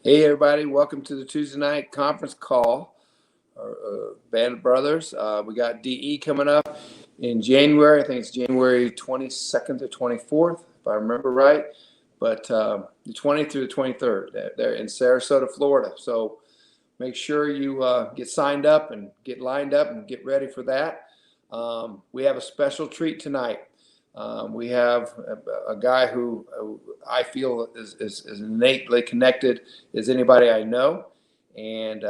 Hey, everybody, welcome to the Tuesday night conference call. Band of Brothers. We got DE coming up in January. I think it's January 22nd to 24th, if I remember right. But the 20th through the 23rd, they're in Sarasota, Florida. So make sure you get signed up and get lined up and get ready for that. We have a special treat tonight. We have a guy who I feel is as innately connected as anybody I know. And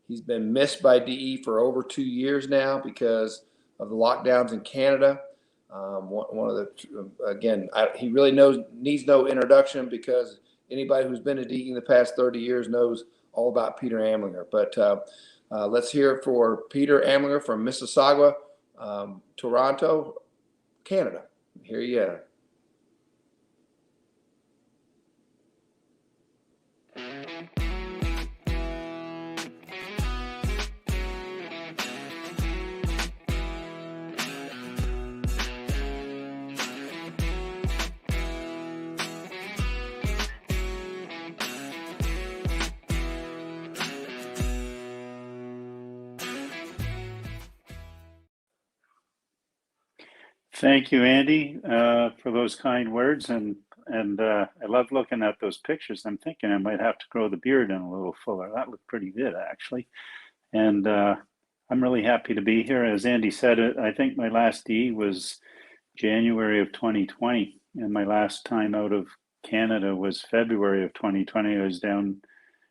he's been missed by DE for over 2 years now because of the lockdowns in Canada. One of the, again, he really needs no introduction because anybody who's been to DE in the past 30 years knows all about Peter Amlinger. But let's hear it for Peter Amlinger from Mississauga, Toronto, Canada. Here you are. Thank you, Andy, for those kind words, and I love looking at those pictures. I'm thinking I might have to grow the beard in a little fuller. That looked pretty good, actually. And I'm really happy to be here. As Andy said, I think my last D was January of 2020, and my last time out of Canada was February of 2020. I was down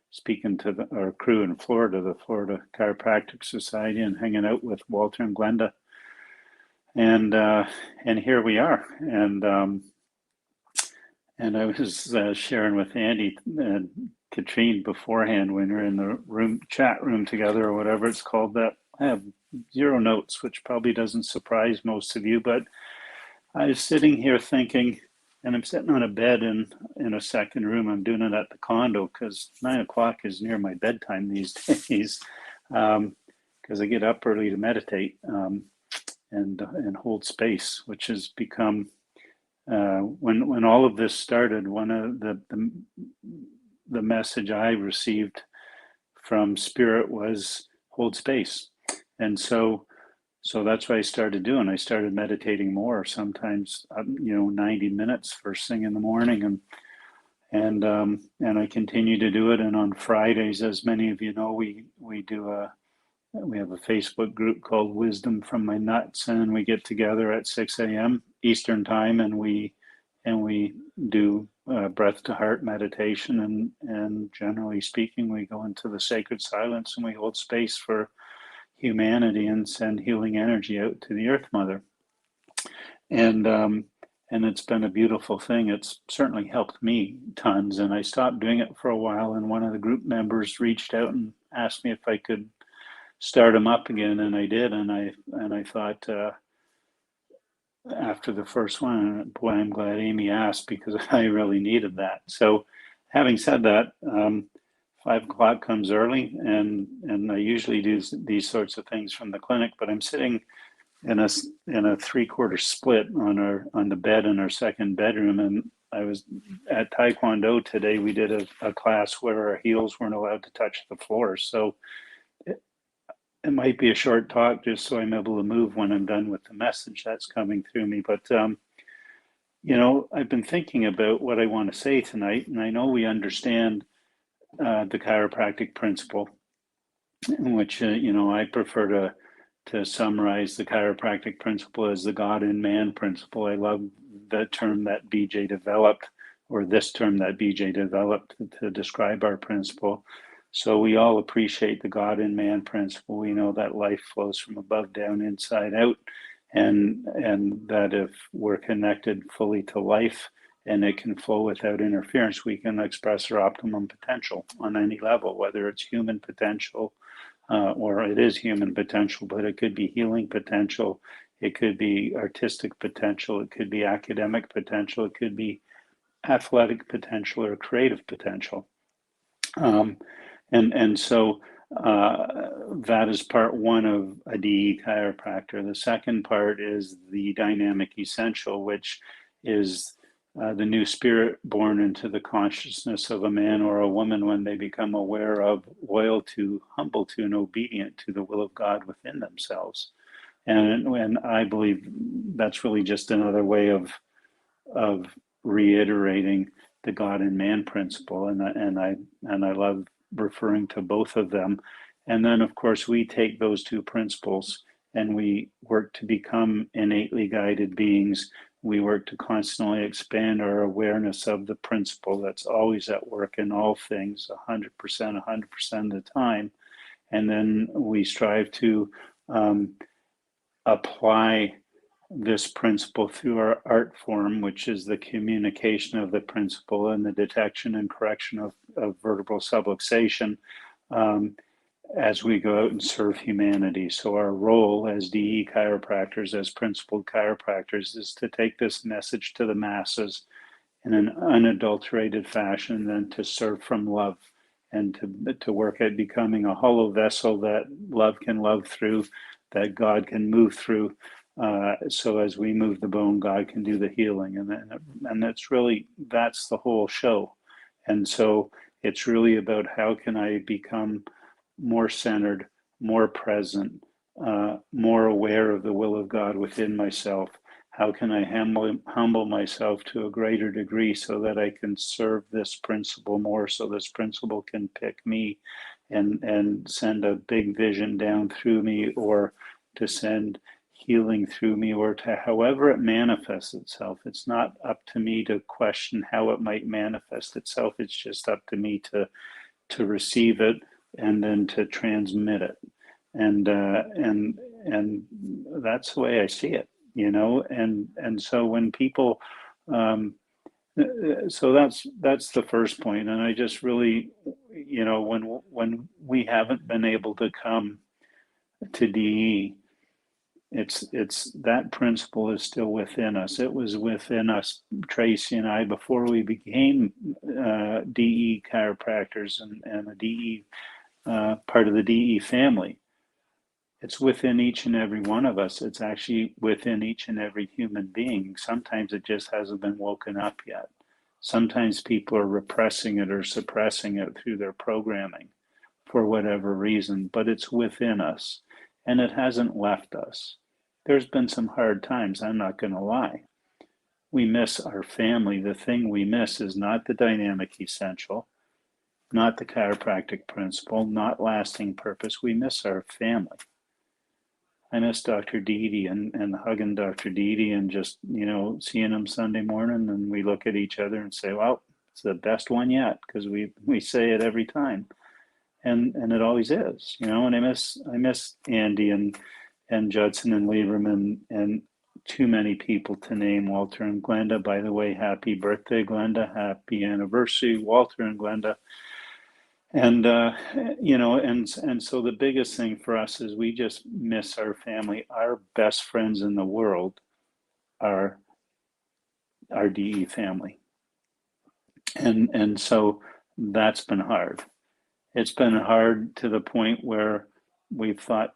speaking to our crew in Florida, the Florida Chiropractic Society, and hanging out with Walter and Glenda, and here we are. And I was sharing with Andy and Katrine beforehand when we were in the chat room together, or whatever it's called, that I have zero notes, which probably doesn't surprise most of you. But I was sitting here thinking, and I'm sitting on a bed in a second room. I'm doing it at the condo because 9 o'clock is near my bedtime these days, because I get up early to meditate. And hold space, which has become, when all of this started, one of the message I received from Spirit was hold space. And so that's what I started doing. I started meditating more, sometimes 90 minutes first thing in the morning, and I continue to do it. And on Fridays, as many of you know, we have a Facebook group called Wisdom from My Nuts, and we get together at 6 a.m. Eastern time, and we do breath to heart meditation, and generally speaking, we go into the sacred silence and we hold space for humanity and send healing energy out to the Earth Mother. And it's been a beautiful thing. It's certainly helped me tons, and I stopped doing it for a while, and one of the group members reached out and asked me if I could start them up again, and I did, and I thought, after the first one, boy, I'm glad Amy asked, because I really needed that. So, having said that, 5 o'clock comes early, and I usually do these sorts of things from the clinic, but I'm sitting in a 3/4 split on the bed in our second bedroom, and I was at Taekwondo today. We did a class where our heels weren't allowed to touch the floor, so it might be a short talk just so I'm able to move when I'm done with the message that's coming through me. But, I've been thinking about what I want to say tonight, and I know we understand the chiropractic principle, in which, I prefer to summarize the chiropractic principle as the God in man principle. I love the term that BJ developed, or this term that BJ developed to describe our principle. So we all appreciate the God in man principle. We know that life flows from above down, inside out, and that if we're connected fully to life and it can flow without interference, we can express our optimum potential on any level, whether it's human potential, or it is human potential, but it could be healing potential, it could be artistic potential, it could be academic potential, it could be athletic potential or creative potential. And so that is part one of a DE chiropractor. The second part is the dynamic essential, which is the new spirit born into the consciousness of a man or a woman when they become aware of, loyal to, humble to, and obedient to the will of God within themselves. And I believe that's really just another way of reiterating the God in man principle, and I love referring to both of them. And then, of course, we take those two principles and we work to become innately guided beings. We work to constantly expand our awareness of the principle that's always at work in all things, 100%, 100% of the time. And then we strive to apply this principle through our art form, which is the communication of the principle and the detection and correction of vertebral subluxation, as we go out and serve humanity. So our role as DE chiropractors, as principled chiropractors, is to take this message to the masses in an unadulterated fashion, and then to serve from love, and to work at becoming a hollow vessel that love can love through, that God can move through. So as we move the bone, God can do the healing, and that's the whole show. And so it's really about how can I become more centered, more present, more aware of the will of God within myself. How can I humble myself to a greater degree so that I can serve this principle more, so this principle can pick me and send a big vision down through me, or to send healing through me, or to however it manifests itself. It's not up to me to question how it might manifest itself. It's just up to me to receive it and then to transmit it. And that's the way I see it, and so when people so that's the first point. And I just really, when we haven't been able to come to DE, it's that principle is still within us. It was within us, Tracy and I, before we became DE chiropractors and a DE part of the DE family. It's within each and every one of us. It's actually within each and every human being. Sometimes it just hasn't been woken up yet. Sometimes people are repressing it or suppressing it through their programming for whatever reason, but it's within us and it hasn't left us. There's been some hard times, I'm not going to lie. We miss our family. The thing we miss is not the dynamic essential, not the chiropractic principle, not lasting purpose. We miss our family. I miss Dr. Dede and hugging Dr. Dede and just, seeing him Sunday morning, and we look at each other and say, well, it's the best one yet, because we say it every time. And it always is, and I miss Andy and Judson and Lieberman and too many people to name. Walter and Glenda, by the way, happy birthday, Glenda, happy anniversary, Walter and Glenda. And and so the biggest thing for us is we just miss our family. Our best friends in the world are our DE family, and so that's been hard. It's been hard to the point where we've thought,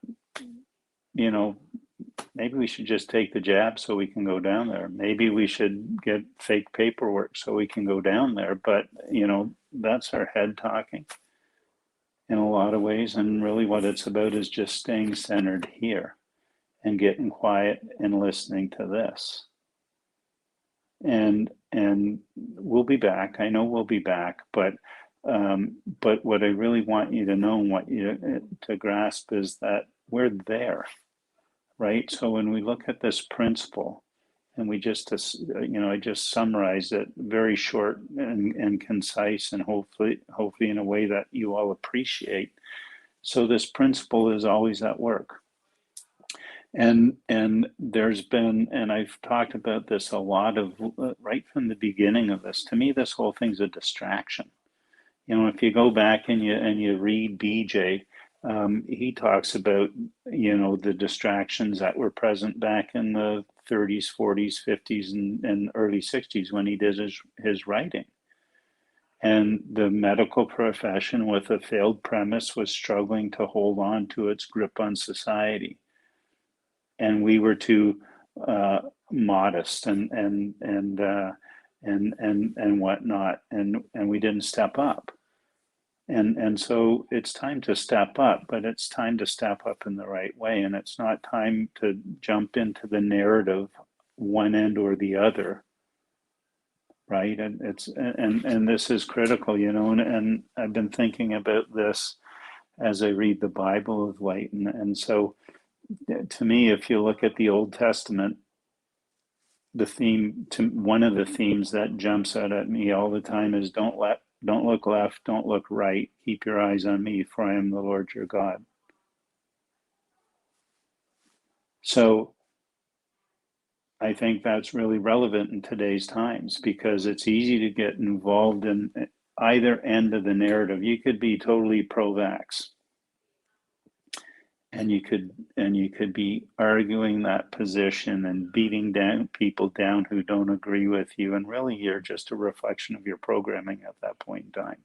maybe we should just take the jab so we can go down there. Maybe we should get fake paperwork so we can go down there. But that's our head talking in a lot of ways, and really what it's about is just staying centered here and getting quiet and listening to this. And we'll be back. I know we'll be back, but what I really want you to know and want you to grasp is that we're there, right? So when we look at this principle, and we just, I just summarized it very short and concise, and hopefully in a way that you all appreciate. So this principle is always at work. And there's been, and I've talked about this a lot of right from the beginning of this. To me, this whole thing's a distraction. If you go back and you read BJ, he talks about, the distractions that were present back in the 30s, 40s, 50s, and early 60s when he did his writing. And the medical profession, with a failed premise, was struggling to hold on to its grip on society. And we were too modest and and whatnot, and we didn't step up. And so it's time to step up, but it's time to step up in the right way. And it's not time to jump into the narrative, one end or the other, right? And this is critical, you know, and I've been thinking about this as I read the Bible of late. And so to me, if you look at the Old Testament, one of the themes that jumps out at me all the time is don't look left, don't look right. Keep your eyes on me, for I am the Lord your God. So I think that's really relevant in today's times because it's easy to get involved in either end of the narrative. You could be totally pro-vax, and you could be arguing that position and beating down people down who don't agree with you, and really you're just a reflection of your programming at that point in time.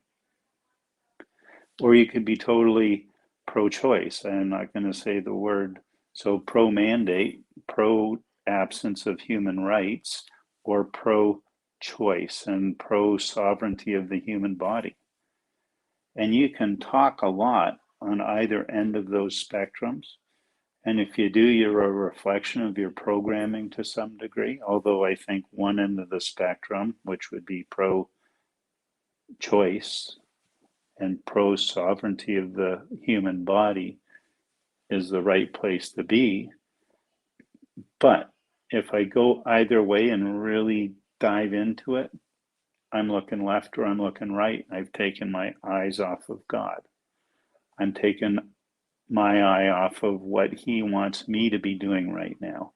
Or you could be totally pro-choice. I'm not going to say the word. So pro-mandate, pro-absence of human rights, or pro-choice and pro-sovereignty of the human body. And you can talk a lot on either end of those spectrums. And if you do, you're a reflection of your programming to some degree. Although I think one end of the spectrum, which would be pro-choice and pro-sovereignty of the human body, is the right place to be. But if I go either way and really dive into it, I'm looking left or I'm looking right. I've taken my eyes off of God. I'm taking my eye off of what he wants me to be doing right now.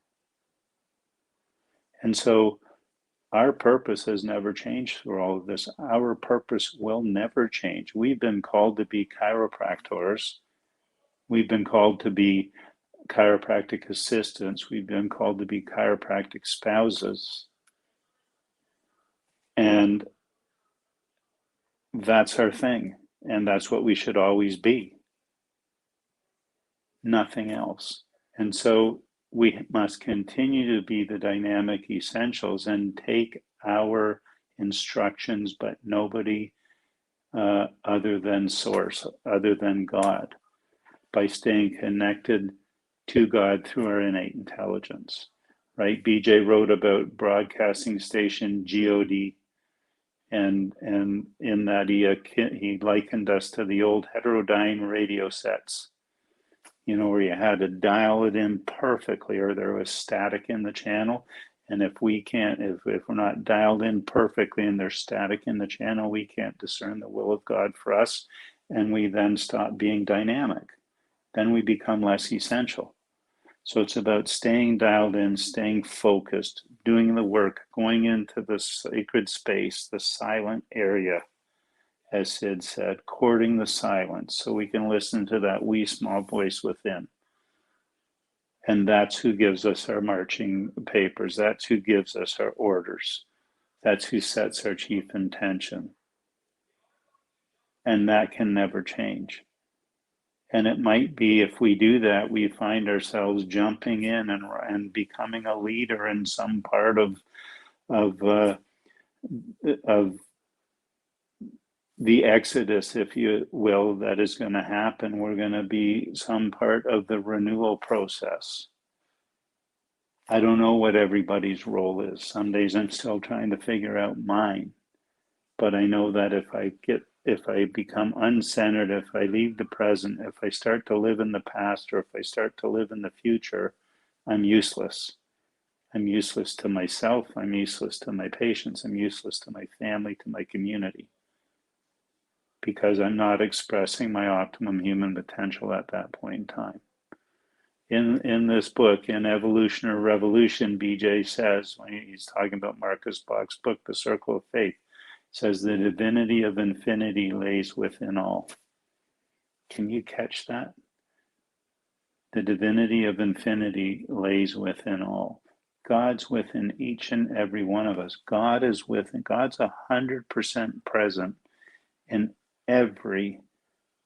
And so our purpose has never changed through all of this. Our purpose will never change. We've been called to be chiropractors. We've been called to be chiropractic assistants. We've been called to be chiropractic spouses. And that's our thing. And that's what we should always be. Nothing else. And so we must continue to be the dynamic essentials and take our instructions, but nobody other than Source, other than God, by staying connected to God through our innate intelligence, right? BJ wrote about broadcasting station God, and in that he likened us to the old heterodyne radio sets, you know, where you had to dial it in perfectly or there was static in the channel. And if we're not dialed in perfectly and there's static in the channel, we can't discern the will of God for us. And we then stop being dynamic. Then we become less essential. So it's about staying dialed in, staying focused, doing the work, going into the sacred space, the silent area, as Sid said, courting the silence so we can listen to that wee small voice within. And that's who gives us our marching papers. That's who gives us our orders. That's who sets our chief intention. And that can never change. And it might be if we do that, we find ourselves jumping in and becoming a leader in some part of the exodus, if you will, that is going to happen. We're going to be some part of the renewal process. I don't know what everybody's role is. Some days I'm still trying to figure out mine. But I know that if I become uncentered, if I leave the present, if I start to live in the past, or if I start to live in the future, I'm useless. I'm useless to myself. I'm useless to my patients. I'm useless to my family, to my community, because I'm not expressing my optimum human potential at that point in time. In this book, in Evolution or Revolution, BJ says, when he's talking about Marcus Bach's book, The Circle of Faith, says the divinity of infinity lays within all. Can you catch that? The divinity of infinity lays within all. God's within each and every one of us. God's 100% present in every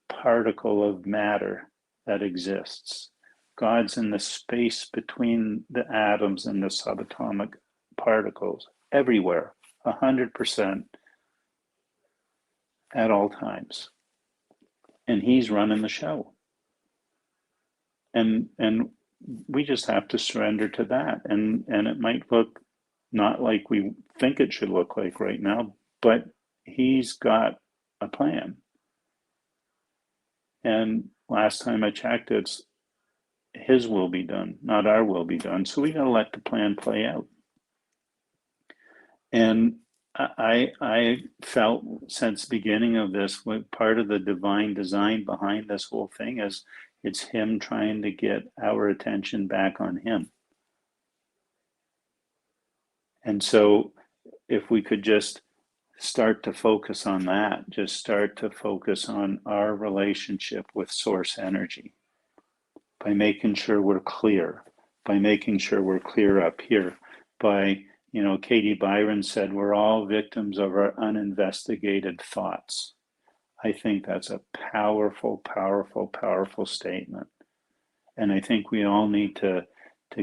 particle of matter that exists. God's in the space between the atoms and the subatomic particles, everywhere. 100% at all times. And he's running the show. And we just have to surrender to that. And it might look not like we think it should look like right now, but he's got a plan. And last time I checked, it's his will be done, not our will be done. So we got to let the plan play out. And I felt since the beginning of this, part of the divine design behind this whole thing is it's him trying to get our attention back on him. And so if we could just start to focus on that, just start to focus on our relationship with source energy by making sure we're clear, by making sure we're clear up here, by, Katie Byron said, we're all victims of our uninvestigated thoughts. I think that's a powerful, powerful, powerful statement. And I think we all need to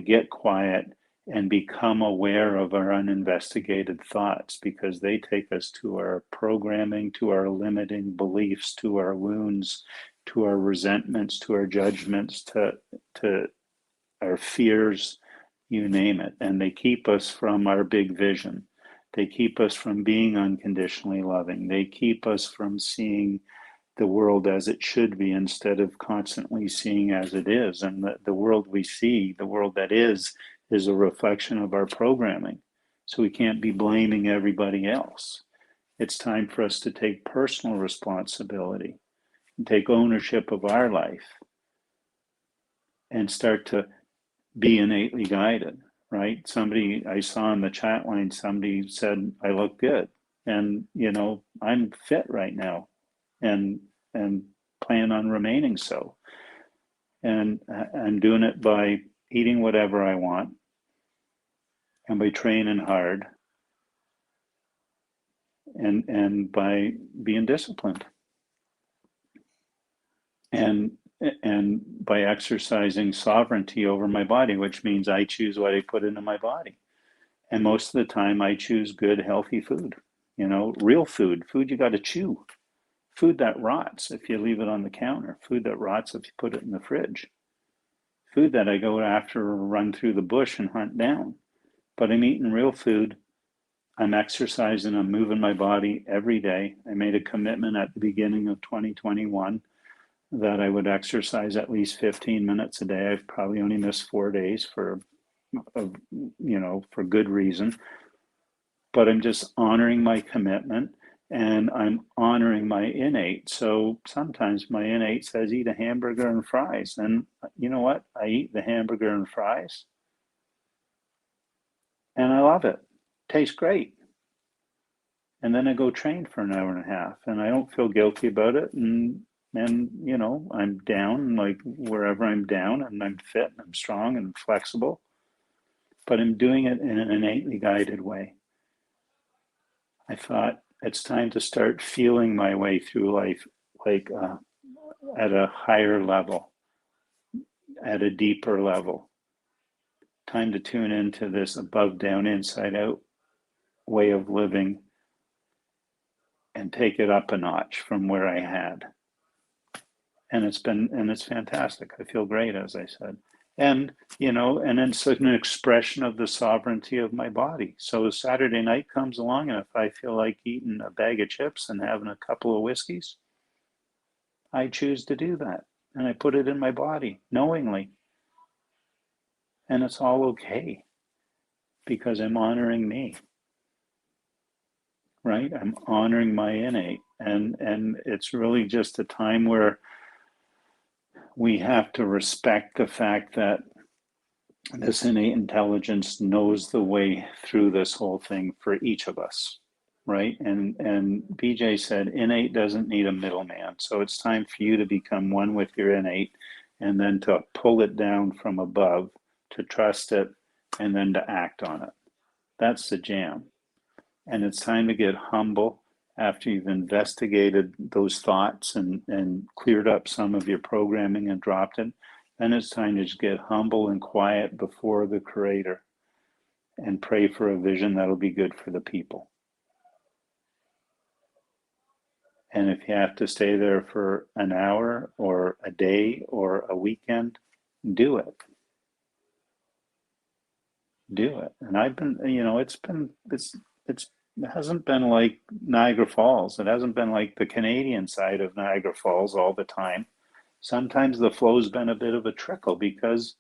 get quiet and become aware of our uninvestigated thoughts, because they take us to our programming, to our limiting beliefs, to our wounds, to our resentments, to our judgments, to our fears, you name it. And they keep us from our big vision. They keep us from being unconditionally loving. They keep us from seeing the world as it should be instead of constantly seeing as it is. And the world we see, the world that is a reflection of our programming. So we can't be blaming everybody else. It's time for us to take personal responsibility and take ownership of our life and start to be innately guided, right? Somebody I saw in the chat line, somebody said, I look good. And, I'm fit right now and plan on remaining so. And I'm doing it by eating whatever I want and by training hard and by being disciplined and by exercising sovereignty over my body, which means I choose what I put into my body. And most of the time I choose good, healthy food, real food you got to chew, food that rots if you leave it on the counter, food that rots if you put it in the fridge, food that I go after or run through the bush and hunt down. But I'm eating real food. I'm exercising, I'm moving my body every day. I made a commitment at the beginning of 2021 that I would exercise at least 15 minutes a day. I've probably only missed 4 days for good reason. But I'm just honoring my commitment and I'm honoring my innate. So sometimes my innate says eat a hamburger and fries. And you know what? I eat the hamburger and fries and I love it. Tastes great. And then I go train for an hour and a half and I don't feel guilty about it. And I'm down, like wherever I'm down, and I'm fit and I'm strong and flexible, but I'm doing it in an innately guided way. I thought it's time to start feeling my way through life, like at a higher level, at a deeper level. Time to tune into this above, down, inside out way of living and take it up a notch from where I had. And it's fantastic. I feel great, as I said. And, and it's an expression of the sovereignty of my body. So Saturday night comes along, and if I feel like eating a bag of chips and having a couple of whiskeys, I choose to do that. And I put it in my body knowingly. And it's all okay because I'm honoring me, right? I'm honoring my innate. And it's really just a time where we have to respect the fact that this innate intelligence knows the way through this whole thing for each of us, right? And BJ said innate doesn't need a middleman. So it's time for you to become one with your innate and then to pull it down from above, to trust it, and then to act on it. That's the jam. And it's time to get humble after you've investigated those thoughts and cleared up some of your programming and dropped it. Then it's time to just get humble and quiet before the Creator and pray for a vision that'll be good for the people. And if you have to stay there for an hour or a day or a weekend, do it. Do it. And I've been, it hasn't been like Niagara Falls. It hasn't been like the Canadian side of Niagara Falls all the time. Sometimes the flow's been a bit of a trickle because,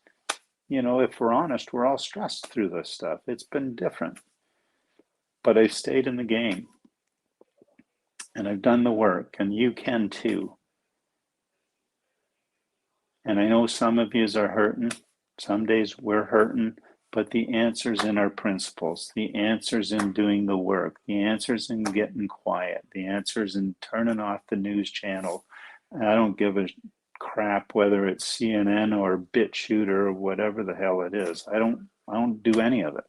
if we're honest, we're all stressed through this stuff. It's been different. But I've stayed in the game and I've done the work, and you can too. And I know some of yous are hurting. Some days we're hurting, but the answer's in our principles. The answer's in doing the work. The answer's in getting quiet. The answer's in turning off the news channel. I don't give a crap whether it's CNN or BitChute or whatever the hell it is. I don't do any of it.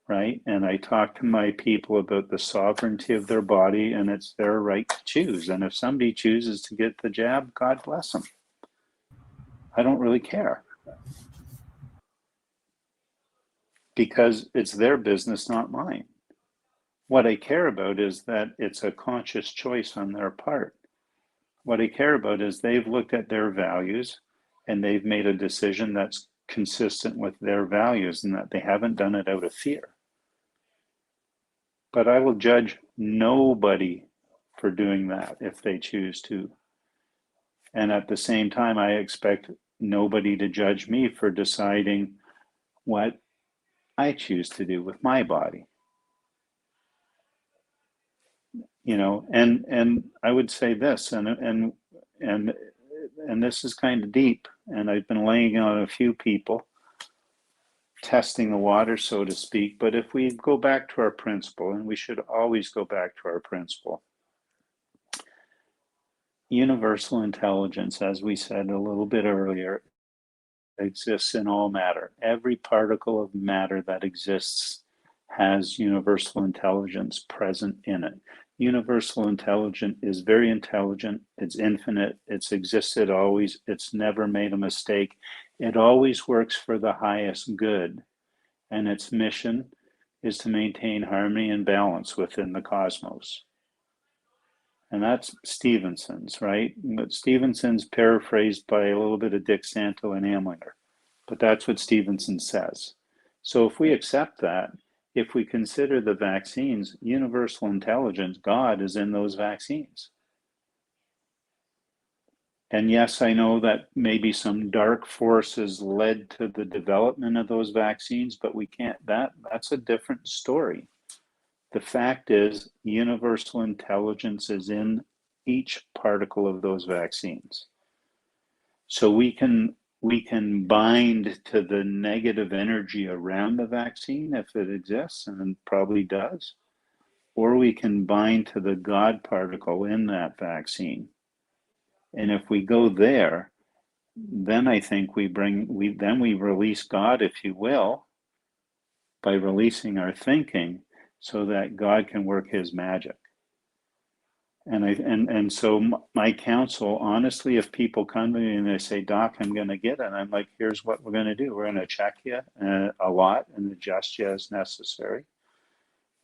Right? And I talk to my people about the sovereignty of their body, and it's their right to choose. And if somebody chooses to get the jab, God bless them. I don't really care. Because it's their business, not mine. What I care about is that it's a conscious choice on their part. What I care about is they've looked at their values and they've made a decision that's consistent with their values, and that they haven't done it out of fear. But I will judge nobody for doing that if they choose to. And at the same time, I expect nobody to judge me for deciding what I choose to do with my body. And I would say this, and this is kind of deep, and I've been laying on a few people, testing the water, so to speak. But if we go back to our principle, and we should always go back to our principle, universal intelligence, as we said a little bit earlier, exists in all matter. Every particle of matter that exists has universal intelligence present in it. Universal intelligence is very intelligent, it's infinite, it's existed always, it's never made a mistake. It always works for the highest good, and its mission is to maintain harmony and balance within the cosmos. And that's Stevenson's, right? But Stevenson's paraphrased by a little bit of Dick Santo and Amlinger. But that's what Stevenson says. So if we accept that, if we consider the vaccines, universal intelligence, God is in those vaccines. And yes, I know that maybe some dark forces led to the development of those vaccines, but we can't, that's a different story. The fact is, universal intelligence is in each particle of those vaccines. So we can bind to the negative energy around the vaccine if it exists, and it probably does, or we can bind to the God particle in that vaccine. And if we go there, then I think we release God, if you will, by releasing our thinking, so that God can work his magic. And so my counsel, honestly, if people come to me and they say, Doc, I'm going to get it, I'm like, here's what we're going to do. We're going to check you a lot and adjust you as necessary.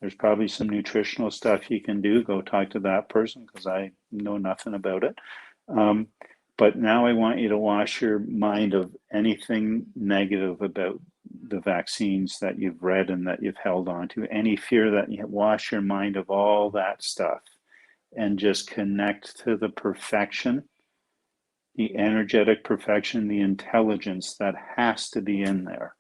There's probably some nutritional stuff you can do. Go talk to that person, because I know nothing about it. But now I want you to wash your mind of anything negative about the vaccines that you've read and that you've held on to. Any fear, that you wash your mind of all that stuff. And just connect to the perfection, the energetic perfection, the intelligence that has to be in there.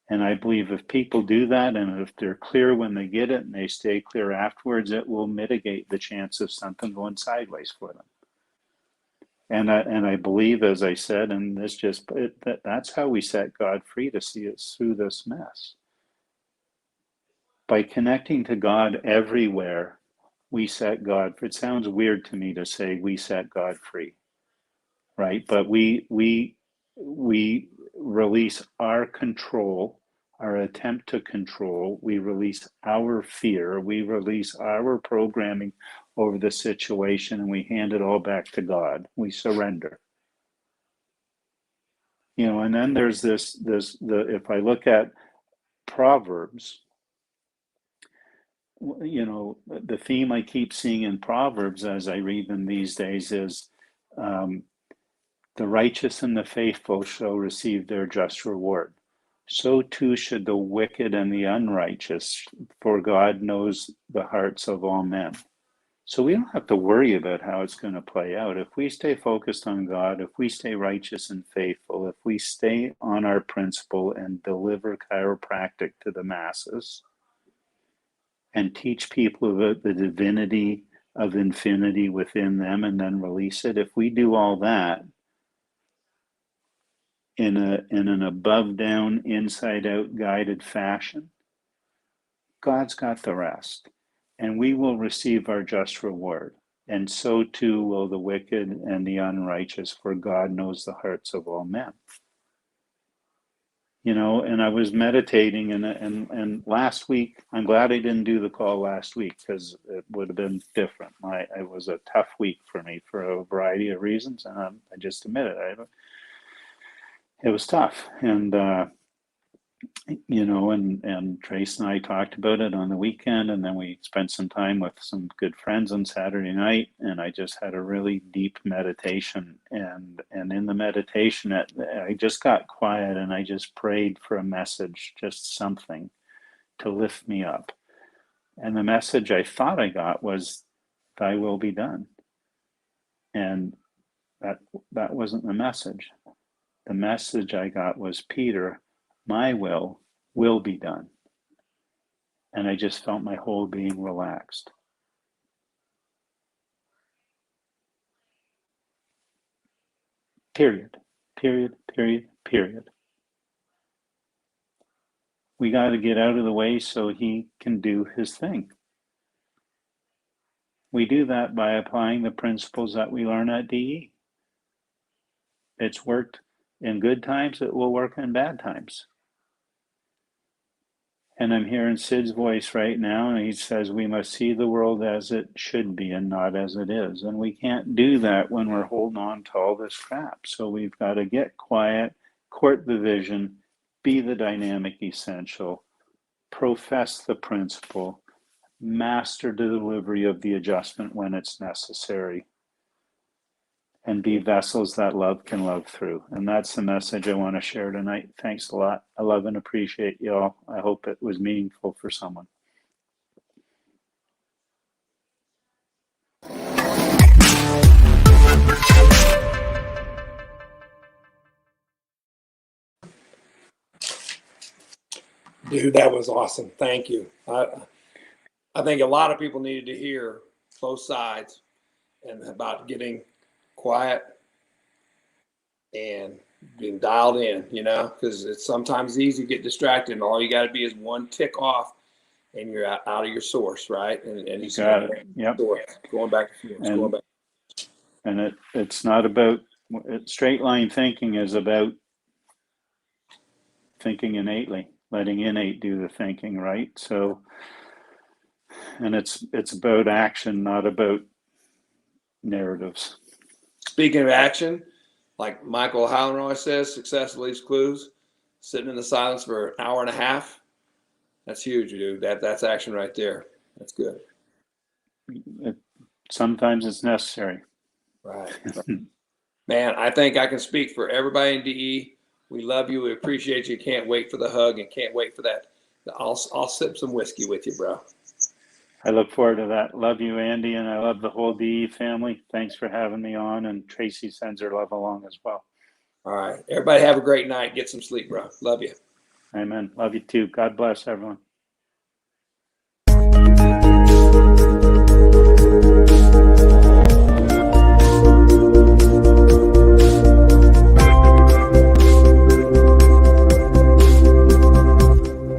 And I believe if people do that, and if they're clear when they get it and they stay clear afterwards, it will mitigate the chance of something going sideways for them. And I believe, as I said, and this that's how we set God free to see us through this mess. By connecting to God everywhere, we set God free. It sounds weird to me to say we set God free, right? But we release our control, our attempt to control. We release our fear. We release our programming over the situation, and we hand it all back to God. We surrender. And then there's if I look at Proverbs, you know, the theme I keep seeing in Proverbs as I read them these days is um, the righteous and the faithful shall receive their just reward. So too should the wicked and the unrighteous, for God knows the hearts of all men. So we don't have to worry about how it's going to play out. If we stay focused on God, if we stay righteous and faithful, if we stay on our principle and deliver chiropractic to the masses and teach people about the divinity of infinity within them and then release it, if we do all that in an above down, inside out guided fashion, God's got the rest, and we will receive our just reward. And so too will the wicked and the unrighteous, for God knows the hearts of all men. You know, and I was meditating, and last week, I'm glad I didn't do the call last week because it would have been different. It was a tough week for me for a variety of reasons, and I just admit it. It was tough, and you know, and Trace and I talked about it on the weekend, and then we spent some time with some good friends on Saturday night, and I just had a really deep meditation, and in the meditation, I just got quiet and I just prayed for a message, just something to lift me up. And the message I thought I got was, "Thy will be done," and that wasn't the message. The message I got was, "Peter, my will be done." And I just felt my whole being relaxed. Period. Period. Period. Period. We got to get out of the way so he can do his thing. We do that by applying the principles that we learn at DE. It's worked in good times, it will work in bad times. And I'm hearing Sid's voice right now, and he says we must see the world as it should be and not as it is. And we can't do that when we're holding on to all this crap. So we've got to get quiet, court the vision, be the dynamic essential, profess the principle, master the delivery of the adjustment when it's necessary, and be vessels that love can love through. And that's the message I want to share tonight. Thanks a lot. I love and appreciate you all. I hope it was meaningful for someone. Dude, that was awesome. Thank you. I think a lot of people needed to hear both sides and about getting quiet and being dialed in, you know, because it's sometimes easy to get distracted, and all you got to be is one tick off and you're out of your source, right? And you got it. Yep. Going back to source, going back. And it's not about straight line thinking, is about thinking innately, letting innate do the thinking, right? So, and it's about action, not about narratives. Speaking of action, like Michael Hallenroy says, success leaves clues. Sitting in the silence for an hour and a half, that's huge, dude. That's action right there. That's good. Sometimes it's necessary. Right. Man, I think I can speak for everybody in DE. We love you. We appreciate you. Can't wait for the hug and can't wait for that. I'll sip some whiskey with you, bro. I look forward to that. Love you, Andy, and I love the whole DE family. Thanks for having me on, and Tracy sends her love along as well. All right. Everybody have a great night. Get some sleep, bro. Love you. Amen. Love you too. God bless everyone.